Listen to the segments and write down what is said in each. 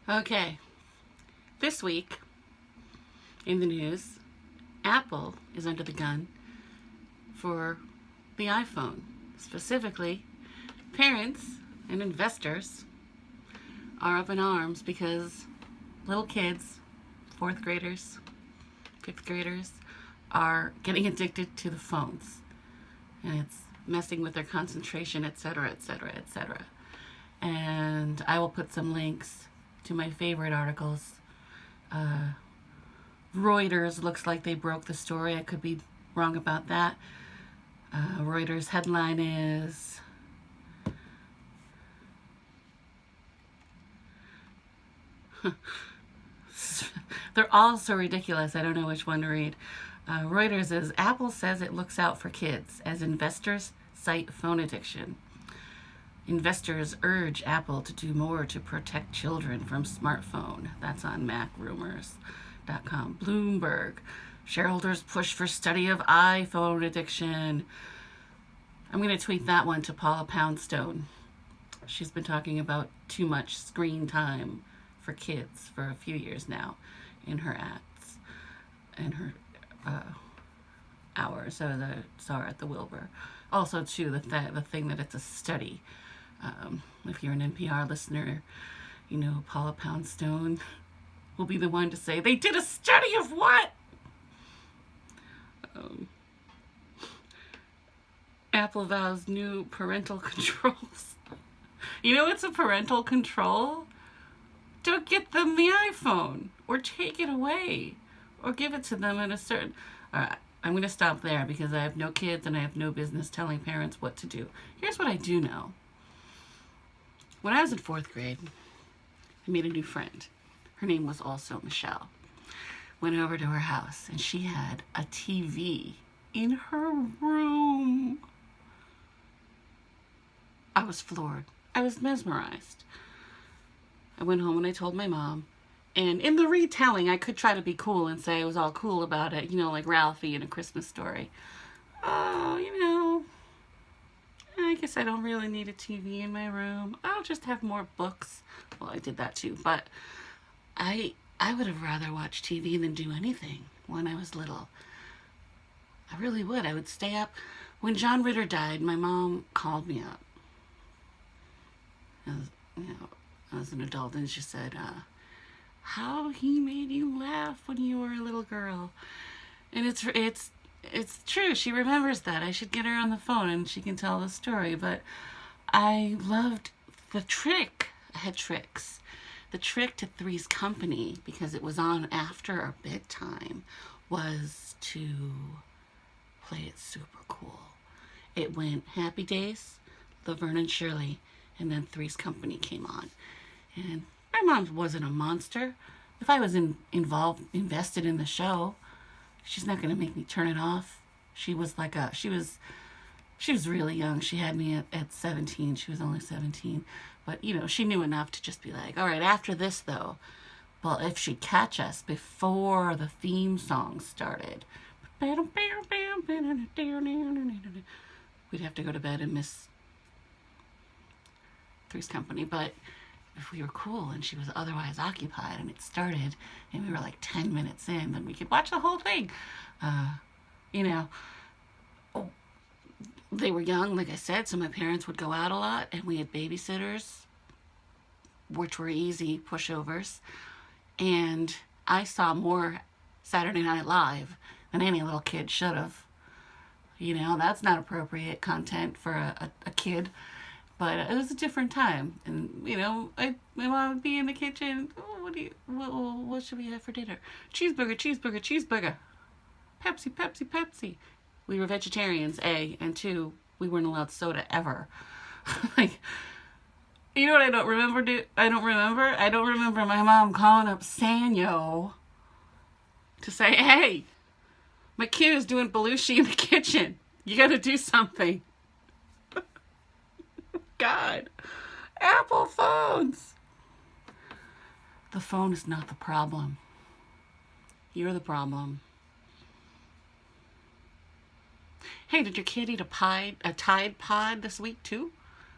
Okay, this week in the news, Apple is under the gun for the iPhone. Specifically, parents and investors are up in arms because little kids, fourth graders, fifth graders, are getting addicted to the phones. And it's messing with their concentration, etc., etc., etc. And I will put some links to my favorite articles. Reuters looks like they broke the story. I could be wrong about that. Reuters headline is they're all so ridiculous. I don't know which one to read. Reuters is Apple says it looks out for kids as investors cite phone addiction. Investors urge Apple to do more to protect children from smartphone. That's on macrumors.com. Bloomberg. Shareholders push for study of iPhone addiction. I'm going to tweet that one to Paula Poundstone. She's been talking about too much screen time for kids for a few years now in her ads and her hours. So saw her at the Wilbur. Also, too, the thing that it's a study. If you're an NPR listener, you know Paula Poundstone will be the one to say, they did a study of what? Apple vows new parental controls. You know what's a parental control? Don't get them the iPhone, or take it away, or give it to them in a certain... All right, I'm going to stop there because I have no kids and I have no business telling parents what to do. Here's what I do know. When I was in fourth grade, I made a new friend. Her name was also Michelle. Went over to her house and she had a TV in her room. I was floored. I was mesmerized. I went home and I told my mom. And in the retelling, I could try to be cool and say I was all cool about it, you know, like Ralphie in A Christmas Story. Oh, you know, I guess I don't really need a TV in my room. I'll just have more books. Well, I did that too, but I would have rather watched TV than do anything when I was little. I really would. I would stay up. When John Ritter died, my mom called me up. I was an adult, and she said, how he made you laugh when you were a little girl. And it's true. She remembers that. I should get her on the phone and she can tell the story. But I loved the trick. I had tricks. The trick to Three's Company, because it was on after our bedtime, was to play it super cool. It went Happy Days, Laverne and Shirley, and then Three's Company came on. And my mom wasn't a monster. If I was invested in the show, she's not going to make me turn it off. She was really young. She had me at 17. She was only 17. But, you know, she knew enough to just be like, all right, after this, though, well, if she'd catch us before the theme song started, we'd have to go to bed and miss Three's Company. But if we were cool and she was otherwise occupied and it started and we were like 10 minutes in, then we could watch the whole thing. You know, they were young, like I said, so my parents would go out a lot and we had babysitters, which were easy pushovers. And I saw more Saturday Night Live than any little kid should have. You know, that's not appropriate content for a kid. But it was a different time, and you know, my mom would be in the kitchen. Oh, what should we have for dinner? Cheeseburger, cheeseburger, cheeseburger. Pepsi, Pepsi, Pepsi. We were vegetarians, A, and 2, we weren't allowed soda ever. Like, you know what I don't remember? I don't remember my mom calling up Sanyo to say, "Hey, my kid is doing Belushi in the kitchen. You got to do something." God, Apple phones. The phone is not the problem. You're the problem. Hey, did your kid eat a Tide Pod this week too?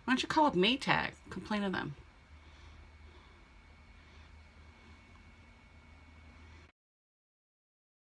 Why don't you call up Maytag? Complain to them.